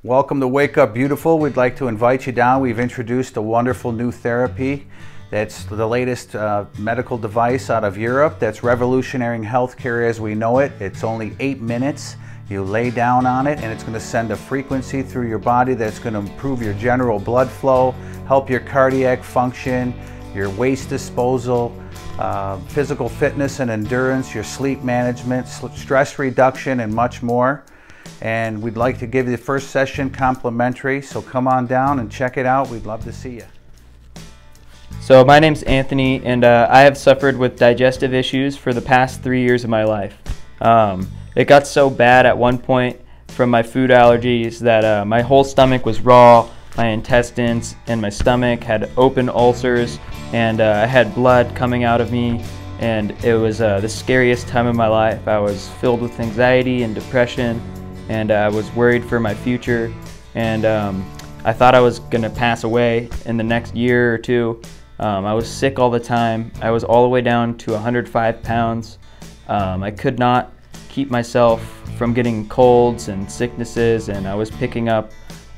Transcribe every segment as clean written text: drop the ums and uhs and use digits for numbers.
Welcome to Wake Up Beautiful. We'd like to invite you down. We've introduced a wonderful new therapy that's the latest medical device out of Europe that's revolutionizing healthcare as we know it. It's only 8 minutes. You lay down on it and it's going to send a frequency through your body that's going to improve your general blood flow, help your cardiac function, your waste disposal, physical fitness and endurance, your sleep management, stress reduction, and much more. And we'd like to give you the first session complimentary, so come on down and check it out. We'd love to see you. So my name's Anthony, and I have suffered with digestive issues for the past 3 years of my life. It got so bad at one point from my food allergies that my whole stomach was raw, my intestines and my stomach had open ulcers, and I had blood coming out of me, and it was the scariest time of my life. I was filled with anxiety and depression, and I was worried for my future, and I thought I was gonna pass away in the next year or two. I was sick all the time. I was all the way down to 105 pounds. I could not keep myself from getting colds and sicknesses, and I was picking up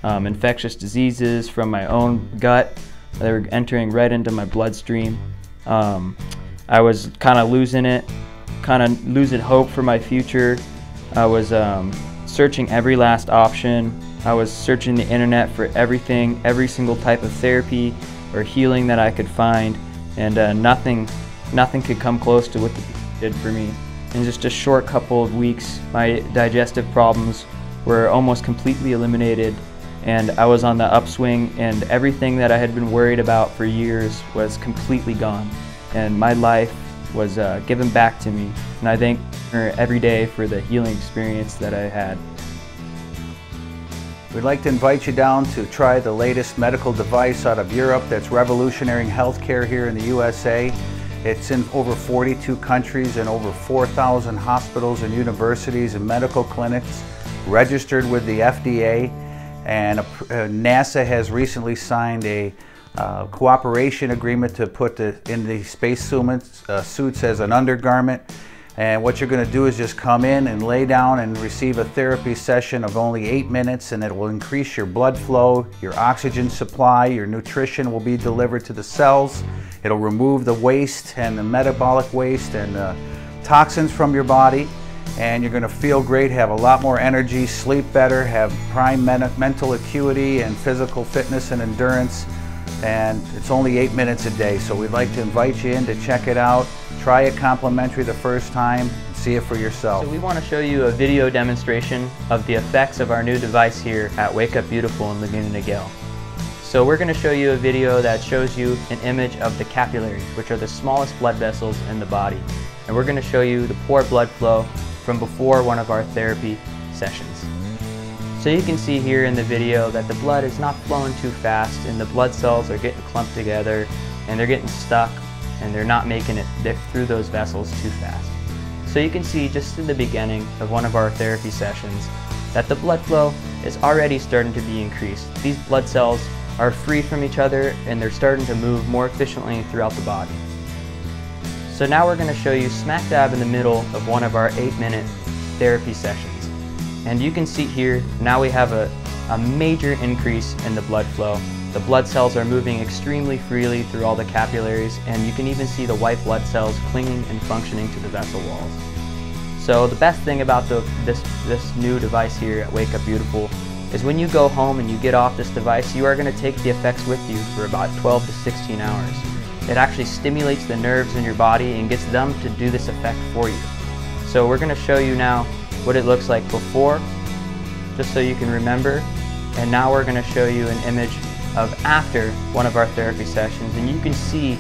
infectious diseases from my own gut. They were entering right into my bloodstream. I was kind of losing hope for my future. I was searching every last option. I was searching the internet for everything, every single type of therapy or healing that I could find, and nothing could come close to what the did for me. In just a short couple of weeks, my digestive problems were almost completely eliminated, and I was on the upswing, and everything that I had been worried about for years was completely gone, and my life was given back to me, and I thank her every day for the healing experience that I had. We'd like to invite you down to try the latest medical device out of Europe that's revolutionizing healthcare here in the USA. It's in over 42 countries and over 4,000 hospitals and universities and medical clinics, registered with the FDA, and NASA has recently signed a cooperation agreement to put in the space suits as an undergarment. And what you're going to do is just come in and lay down and receive a therapy session of only 8 minutes, and it will increase your blood flow, your oxygen supply, your nutrition will be delivered to the cells. It'll remove the waste and the metabolic waste and the toxins from your body, and you're going to feel great, have a lot more energy, sleep better, have prime mental acuity and physical fitness and endurance. And it's only 8 minutes a day, so we'd like to invite you in to check it out. Try it complimentary the first time and see it for yourself. So we want to show you a video demonstration of the effects of our new device here at Wake Up Beautiful in Laguna Niguel. So we're going to show you a video that shows you an image of the capillaries, which are the smallest blood vessels in the body. And we're going to show you the poor blood flow from before one of our therapy sessions. So you can see here in the video that the blood is not flowing too fast, and the blood cells are getting clumped together, and they're getting stuck, and they're not making it through those vessels too fast. So you can see just in the beginning of one of our therapy sessions that the blood flow is already starting to be increased. These blood cells are free from each other, and they're starting to move more efficiently throughout the body. So now we're going to show you smack dab in the middle of one of our 8-minute therapy sessions. And you can see here, now we have a major increase in the blood flow. The blood cells are moving extremely freely through all the capillaries, and you can even see the white blood cells clinging and functioning to the vessel walls. So the best thing about this new device here at Wake Up Beautiful is when you go home and you get off this device, you are going to take the effects with you for about 12 to 16 hours. It actually stimulates the nerves in your body and gets them to do this effect for you. So we're going to show you now what it looks like before, just so you can remember, and now we're going to show you an image of after one of our therapy sessions, and you can see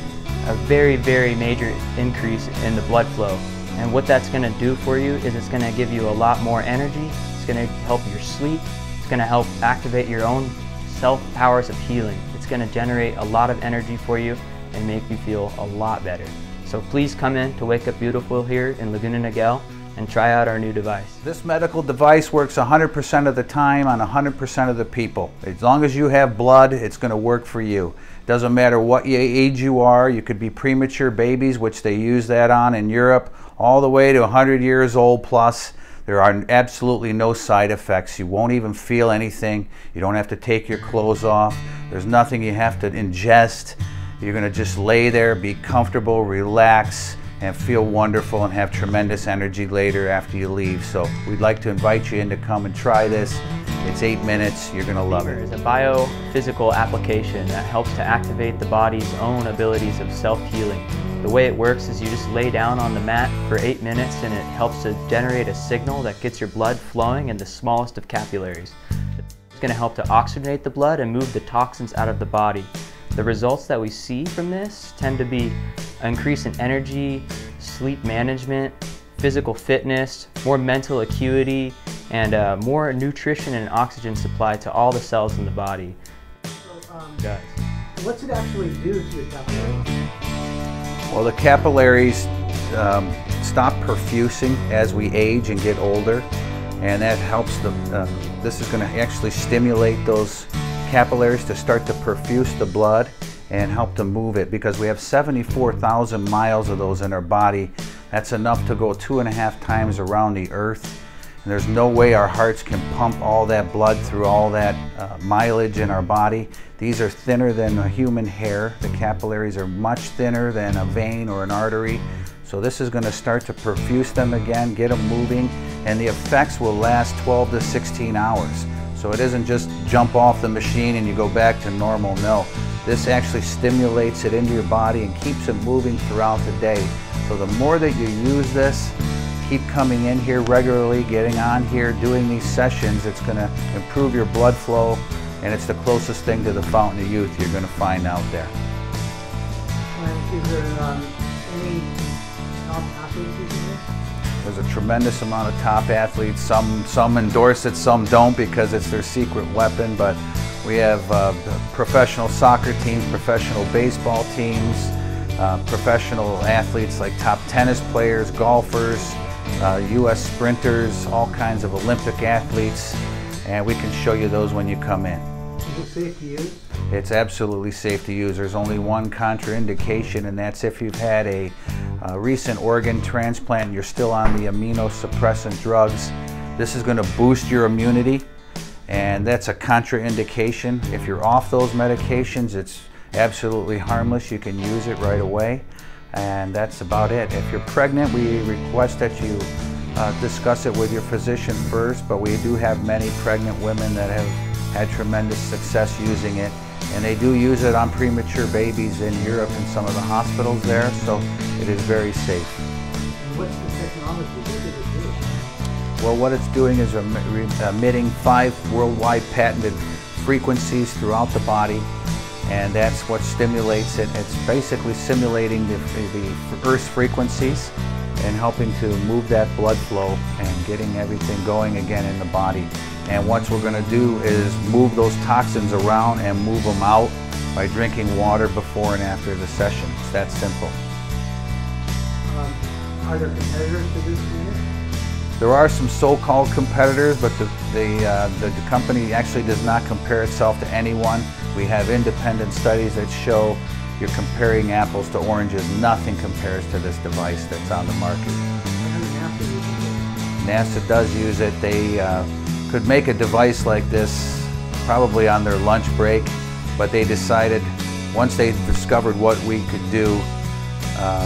a very, very major increase in the blood flow. And what that's going to do for you is it's going to give you a lot more energy, it's going to help your sleep, it's going to help activate your own self-powers of healing. It's going to generate a lot of energy for you and make you feel a lot better. So please come in to Wake Up Beautiful here in Laguna Niguel and try out our new device. This medical device works 100% of the time on 100% of the people. As long as you have blood, it's going to work for you. Doesn't matter what age you are. You could be premature babies, which they use that on in Europe, all the way to 100 years old plus. There are absolutely no side effects. You won't even feel anything. You don't have to take your clothes off. There's nothing you have to ingest. You're going to just lay there, be comfortable, relax, and feel wonderful and have tremendous energy later after you leave. So we'd like to invite you in to come and try this. It's 8 minutes. You're going to love it. Bemer is a biophysical application that helps to activate the body's own abilities of self-healing. The way it works is you just lay down on the mat for 8 minutes and it helps to generate a signal that gets your blood flowing in the smallest of capillaries. It's going to help to oxygenate the blood and move the toxins out of the body. The results that we see from this tend to be an increase in energy, sleep management, physical fitness, more mental acuity, and more nutrition and oxygen supply to all the cells in the body. So, what's it actually do to your capillaries? Well, the capillaries stop perfusing as we age and get older, and that helps this is going to actually stimulate those capillaries to start to perfuse the blood and help to move it, because we have 74,000 miles of those in our body. That's enough to go 2.5 times around the earth. And there's no way our hearts can pump all that blood through all that mileage in our body. These are thinner than a human hair. The capillaries are much thinner than a vein or an artery. So this is going to start to perfuse them again, get them moving, and the effects will last 12 to 16 hours. So it isn't just jump off the machine and you go back to normal. No, this actually stimulates it into your body and keeps it moving throughout the day. So the more that you use this, keep coming in here regularly, getting on here, doing these sessions, it's going to improve your blood flow, and it's the closest thing to the fountain of youth you're going to find out there. And is there any top athletes using this? There's a tremendous amount of top athletes. Some endorse it, some don't because it's their secret weapon, but we have professional soccer teams, professional baseball teams, professional athletes like top tennis players, golfers, U.S. sprinters, all kinds of Olympic athletes, and we can show you those when you come in. Is it safe to use? It's absolutely safe to use. There's only one contraindication, and that's if you've had a recent organ transplant and you're still on the immunosuppressant drugs. This is going to boost your immunity, and that's a contraindication. If you're off those medications, it's absolutely harmless. You can use it right away. And that's about it. If you're pregnant, we request that you discuss it with your physician first, but we do have many pregnant women that have had tremendous success using it, and they do use it on premature babies in Europe in some of the hospitals there, so it is very safe. And what's the technology? What does it do? Well, what it's doing is emitting 5 worldwide patented frequencies throughout the body, and that's what stimulates it. It's basically simulating the Earth's frequencies and helping to move that blood flow and getting everything going again in the body. And what we're going to do is move those toxins around and move them out by drinking water before and after the session. It's that simple. Are there competitors to this unit? There are some so-called competitors, but the company actually does not compare itself to anyone. We have independent studies that show you're comparing apples to oranges. Nothing compares to this device that's on the market. NASA does use it. They could make a device like this probably on their lunch break, but they decided once they discovered what we could do,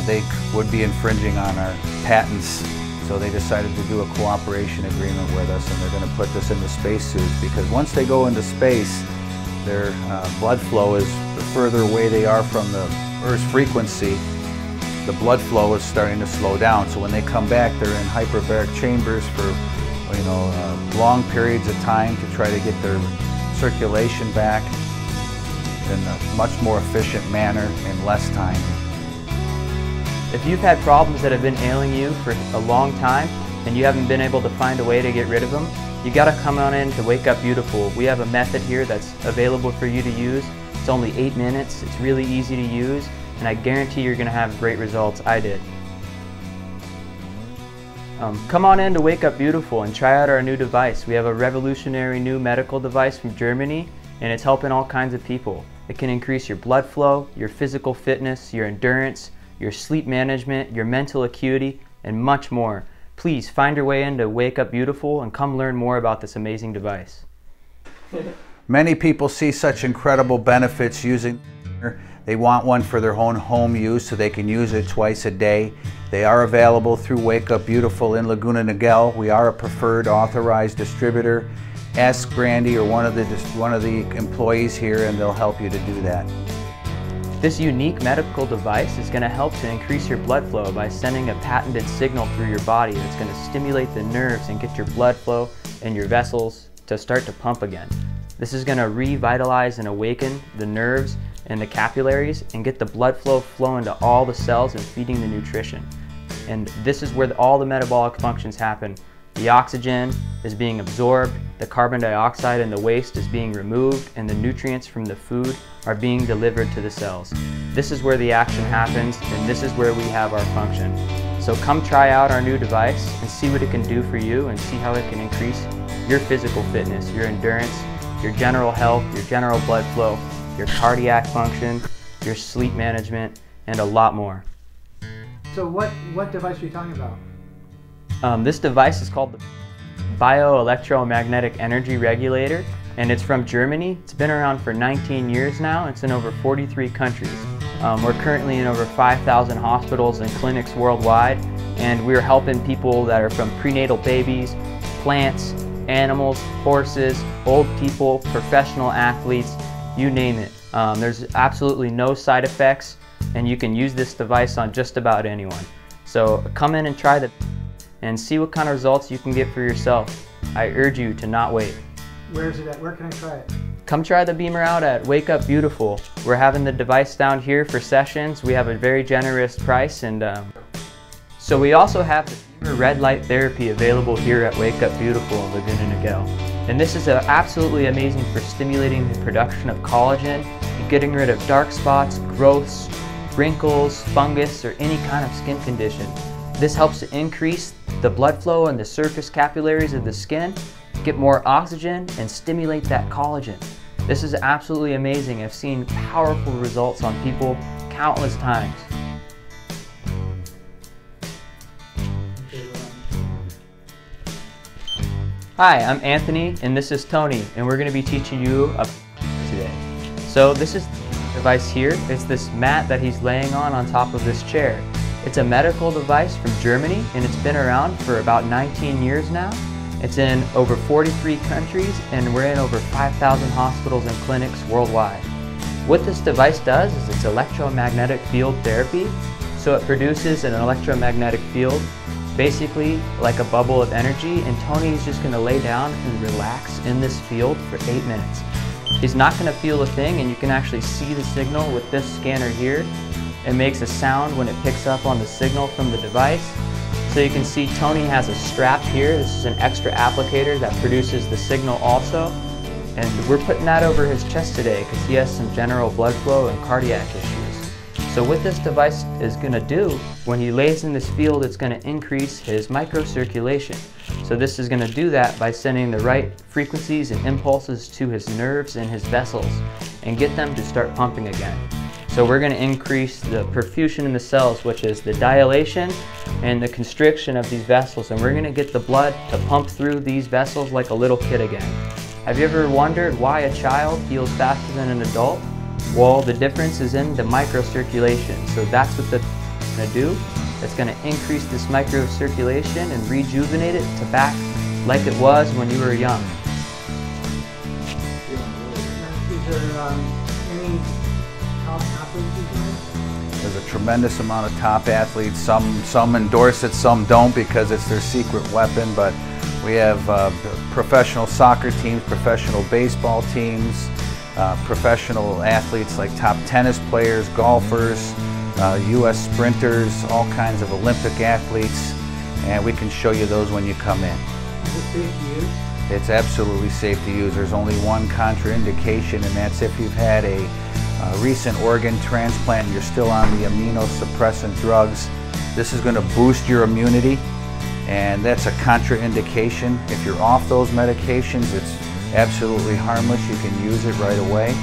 they would be infringing on our patents. So they decided to do a cooperation agreement with us, and they're going to put this in the spacesuits, because once they go into space, their blood flow is, the further away they are from the Earth's frequency, the blood flow is starting to slow down. So when they come back, they're in hyperbaric chambers for long periods of time to try to get their circulation back in a much more efficient manner in less time. If you've had problems that have been ailing you for a long time and you haven't been able to find a way to get rid of them, you gotta come on in to Wake Up Beautiful. We have a method here that's available for you to use. It's only 8 minutes, it's really easy to use, and I guarantee you're gonna have great results. I did. Come on in to Wake Up Beautiful and try out our new device. We have a revolutionary new medical device from Germany, and it's helping all kinds of people. It can increase your blood flow, your physical fitness, your endurance, your sleep management, your mental acuity, and much more. please find your way into Wake Up Beautiful and come learn more about this amazing device. Many people see such incredible benefits using it. They want one for their own home use so they can use it twice a day. They are available through Wake Up Beautiful in Laguna Niguel. We are a preferred authorized distributor. Ask Brandy or one of the employees here and they'll help you to do that. This unique medical device is going to help to increase your blood flow by sending a patented signal through your body that's going to stimulate the nerves and get your blood flow and your vessels to start to pump again. This is going to revitalize and awaken the nerves and the capillaries and get the blood flow flowing to all the cells and feeding the nutrition. And this is where all the metabolic functions happen. The oxygen is being absorbed, the carbon dioxide and the waste is being removed, and the nutrients from the food are being delivered to the cells. This is where the action happens, and this is where we have our function. So come try out our new device and see what it can do for you and see how it can increase your physical fitness, your endurance, your general health, your general blood flow, your cardiac function, your sleep management, and a lot more. So what device are you talking about? This device is called the Bioelectromagnetic Energy Regulator, and it's from Germany. It's been around for 19 years now. It's in over 43 countries. We're currently in over 5,000 hospitals and clinics worldwide, and we're helping people that are from prenatal babies, plants, animals, horses, old people, professional athletes, you name it. There's absolutely no side effects, and you can use this device on just about anyone. So come in and try the and see what kind of results you can get for yourself. I urge you to not wait. Where is it at? Where can I try it? Come try the Bemer out at Wake Up Beautiful. We're having the device down here for sessions. We have a very generous price, and so we also have the Bemer red light therapy available here at Wake Up Beautiful in Laguna Niguel. And this is absolutely amazing for stimulating the production of collagen and getting rid of dark spots, growths, wrinkles, fungus, or any kind of skin condition. This helps to increase the blood flow in the surface capillaries of the skin, get more oxygen, and stimulate that collagen. This is absolutely amazing. I've seen powerful results on people countless times. Hi, I'm Anthony, and this is Tony, and we're going to be teaching you about today. So this is the device here. It's this mat that he's laying on top of this chair. It's a medical device from Germany, and it's been around for about 19 years now. It's in over 43 countries, and we're in over 5,000 hospitals and clinics worldwide. What this device does is it's electromagnetic field therapy. So it produces an electromagnetic field, basically like a bubble of energy, and Tony is just going to lay down and relax in this field for 8 minutes. He's not going to feel a thing, and you can actually see the signal with this scanner here. It makes a sound when it picks up on the signal from the device. So you can see Tony has a strap here. This is an extra applicator that produces the signal also. And we're putting that over his chest today because he has some general blood flow and cardiac issues. So what this device is going to do, when he lays in this field, it's going to increase his microcirculation. So this is going to do that by sending the right frequencies and impulses to his nerves and his vessels and get them to start pumping again. So we're going to increase the perfusion in the cells, which is the dilation and the constriction of these vessels, and we're going to get the blood to pump through these vessels like a little kid again. Have you ever wondered why a child heals faster than an adult? Well, the difference is in the microcirculation. So that's what it's going to do. It's going to increase this microcirculation and rejuvenate it to back like it was when you were young. Is there any top athletes using it? There's a tremendous amount of top athletes. Some endorse it, some don't because it's their secret weapon, but we have professional soccer teams, professional baseball teams, professional athletes like top tennis players, golfers, U.S. sprinters, all kinds of Olympic athletes, and we can show you those when you come in. Is it safe to use? It's absolutely safe to use. There's only one contraindication, and that's if you've had a recent organ transplant and you're still on the immunosuppressant drugs. This is going to boost your immunity, and that's a contraindication. If you're off those medications, it's absolutely harmless. You can use it right away,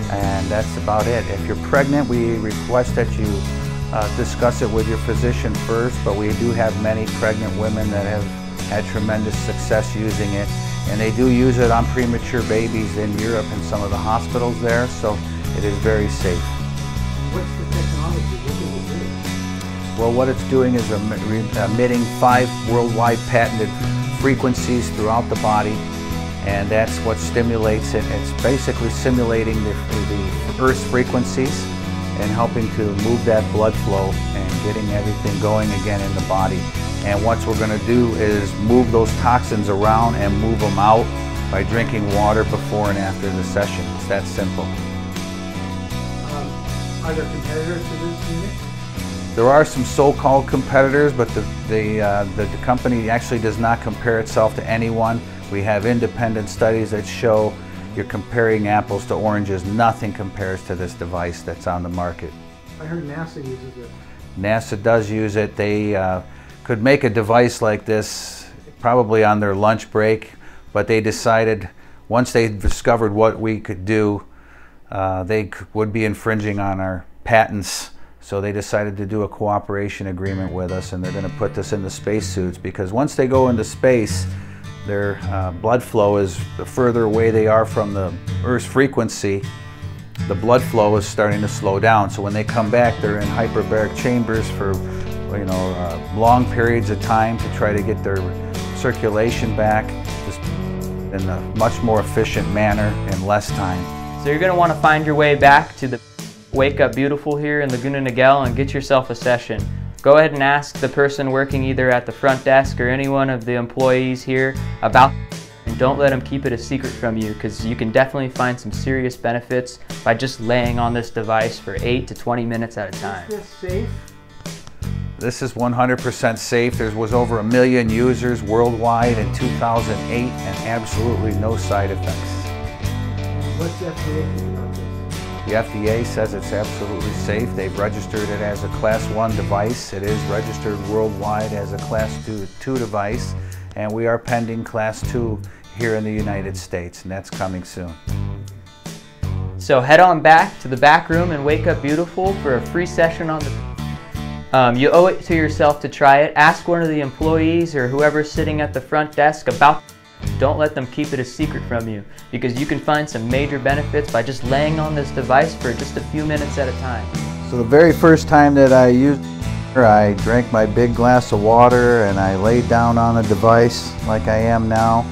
and that's about it. If you're pregnant, we request that you discuss it with your physician first, but we do have many pregnant women that have had tremendous success using it. And they do use it on premature babies in Europe in some of the hospitals there, so it is very safe. What's the technology? What does it do? Well, what it's doing is emitting 5 worldwide patented frequencies throughout the body, and that's what stimulates it. It's basically simulating the Earth's frequencies and helping to move that blood flow and getting everything going again in the body. And what we're going to do is move those toxins around and move them out by drinking water before and after the session. It's that simple. Are there competitors to this unit? There are some so-called competitors, but the company actually does not compare itself to anyone. We have independent studies that show you're comparing apples to oranges. Nothing compares to this device that's on the market. I heard NASA uses it. NASA does use it. They could make a device like this probably on their lunch break, but they decided once they discovered what we could do, they would be infringing on our patents. So they decided to do a cooperation agreement with us, and they're going to put this in the spacesuits, because once they go into space, their blood flow is, the further away they are from the Earth's frequency, the blood flow is starting to slow down. So when they come back, they're in hyperbaric chambers for long periods of time to try to get their circulation back in a much more efficient manner in less time. So you're going to want to find your way back to the Wake Up Beautiful here in Laguna Niguel and get yourself a session. Go ahead and ask the person working either at the front desk or any one of the employees here about, and don't let them keep it a secret from you, because you can definitely find some serious benefits by just laying on this device for 8 to 20 minutes at a time. Is this safe? This is 100% safe. There was over 1 million users worldwide in 2008 and absolutely no side effects. What's the FDA think about this? The FDA says it's absolutely safe. They've registered it as a Class 1 device. It is registered worldwide as a Class 2 device, and we are pending Class 2 here in the United States, and that's coming soon. So head on back to the back room and Wake Up Beautiful for a free session on the you owe it to yourself to try it. Ask one of the employees or whoever's sitting at the front desk about. Don't let them keep it a secret from you, because you can find some major benefits by just laying on this device for just a few minutes at a time. So the very first time that I used it, I drank my big glass of water and I laid down on the device like I am now,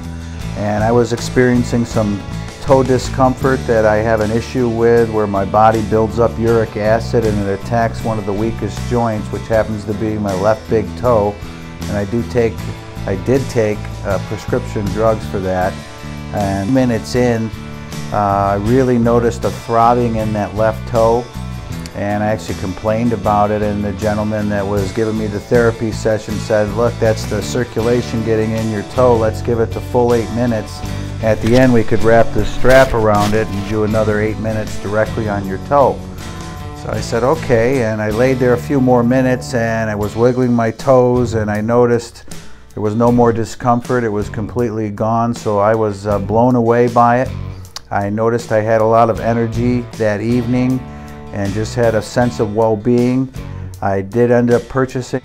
and I was experiencing some toe discomfort that I have an issue with, where my body builds up uric acid and it attacks one of the weakest joints, which happens to be my left big toe. And I did take prescription drugs for that. And minutes in, I really noticed a throbbing in that left toe, and I actually complained about it, and the gentleman that was giving me the therapy session said, look, that's the circulation getting in your toe, let's give it the full 8 minutes. At the end, we could wrap the strap around it and do another 8 minutes directly on your toe. So I said, okay, and I laid there a few more minutes and I was wiggling my toes, and I noticed there was no more discomfort. It was completely gone, so I was blown away by it. I noticed I had a lot of energy that evening and just had a sense of well-being. I did end up purchasing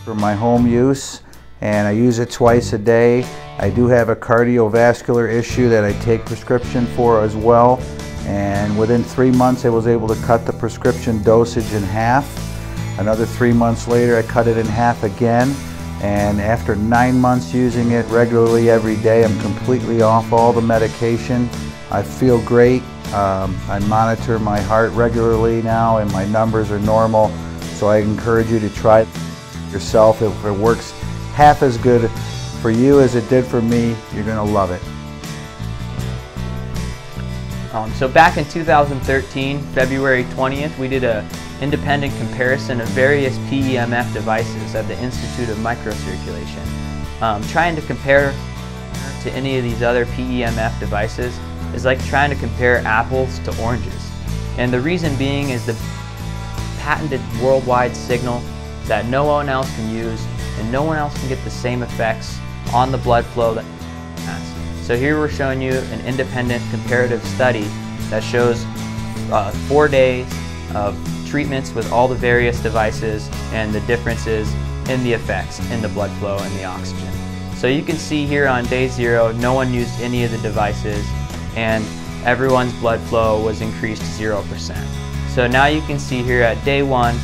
for my home use, and I use it twice a day. I do have a cardiovascular issue that I take prescription for as well, and within 3 months I was able to cut the prescription dosage in half. Another 3 months later I cut it in half again, and after 9 months using it regularly every day, I'm completely off all the medication. I feel great. I monitor my heart regularly now and my numbers are normal, so I encourage you to try it yourself. If it works half as good for you as it did for me, you're going to love it. So back in 2013, February 20th, we did an independent comparison of various PEMF devices at the Institute of Microcirculation. Trying to compare to any of these other PEMF devices is like trying to compare apples to oranges. And the reason being is the patented worldwide signal that no one else can use, and no one else can get the same effects on the blood flow that has. So here we're showing you an independent comparative study that shows 4 days of treatments with all the various devices and the differences in the effects in the blood flow and the oxygen. So you can see here on day 0, no one used any of the devices and everyone's blood flow was increased 0%. So now you can see here at day 1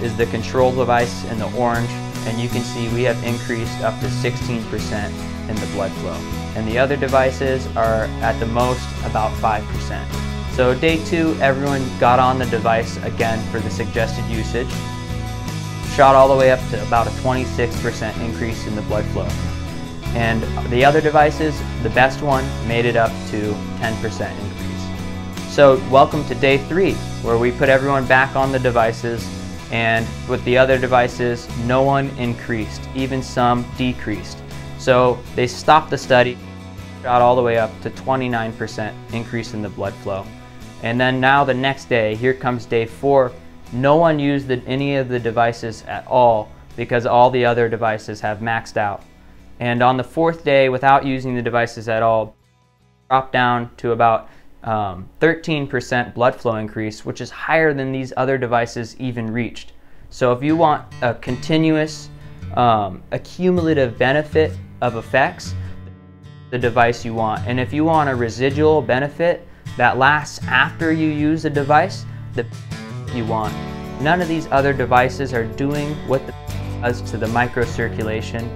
is the control device in the orange, and you can see we have increased up to 16% in the blood flow. And the other devices are at the most about 5%. So day 2, everyone got on the device again for the suggested usage. Shot all the way up to about a 26% increase in the blood flow. And the other devices, the best one made it up to 10% increase. So welcome to day 3, where we put everyone back on the devices, and with the other devices, no one increased, even some decreased. So they stopped the study, shot all the way up to 29% increase in the blood flow. And then now the next day, here comes day 4, no one used any of the devices at all because all the other devices have maxed out. And on the 4th day, without using the devices at all, dropped down to about 13% blood flow increase, which is higher than these other devices even reached. So if you want a continuous, accumulative benefit of effects, the device you want. And if you want a residual benefit that lasts after you use the device, the you want. None of these other devices are doing what the does to the microcirculation.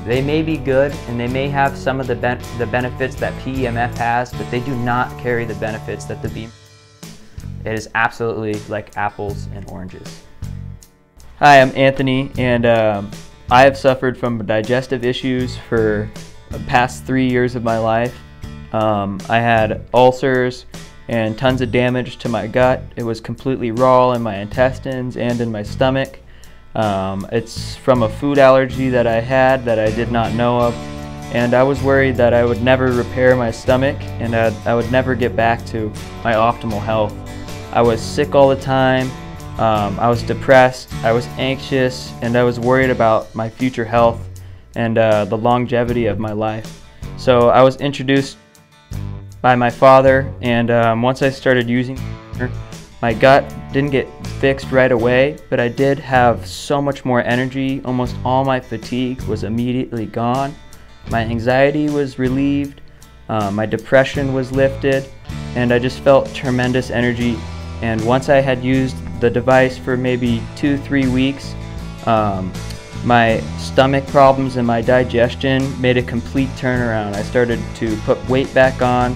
They may be good and they may have some of the benefits that PEMF has, but they do not carry the benefits that the Bemer. It is absolutely like apples and oranges. Hi, I'm Anthony, and I have suffered from digestive issues for the past 3 years of my life. I had ulcers and tons of damage to my gut. It was completely raw in my intestines and in my stomach. It's from a food allergy that I had that I did not know of, and I was worried that I would never repair my stomach and I would never get back to my optimal health. I was sick all the time, I was depressed, I was anxious, and I was worried about my future health and the longevity of my life. So I was introduced by my father, and once I started using it, my gut didn't get fixed right away, but I did have so much more energy. Almost all my fatigue was immediately gone. My anxiety was relieved, my depression was lifted, and I just felt tremendous energy. And once I had used the device for maybe 2-3 weeks, my stomach problems and my digestion made a complete turnaround. I started to put weight back on,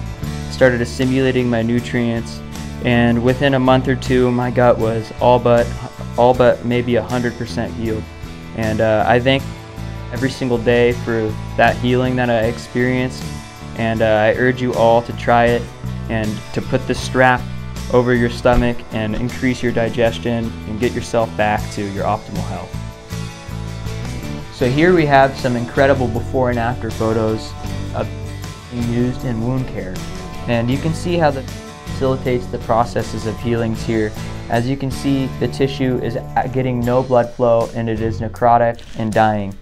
started assimilating my nutrients, and within a month or 2, my gut was all but maybe 100% healed. And I thank every single day for that healing that I experienced, and I urge you all to try it and to put the strap over your stomach and increase your digestion and get yourself back to your optimal health. So here we have some incredible before and after photos of being used in wound care, and you can see how that facilitates the processes of healings here. As you can see, the tissue is getting no blood flow and it is necrotic and dying.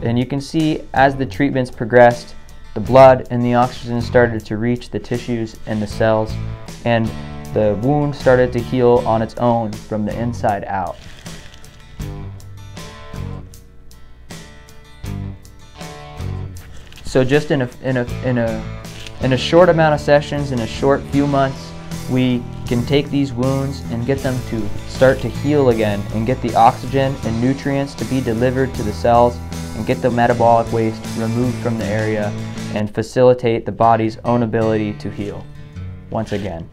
And you can see as the treatments progressed, the blood and the oxygen started to reach the tissues and the cells, and the wound started to heal on its own from the inside out. So just in a short amount of sessions, in a short few months, we can take these wounds and get them to start to heal again and get the oxygen and nutrients to be delivered to the cells and get the metabolic waste removed from the area and facilitate the body's own ability to heal once again.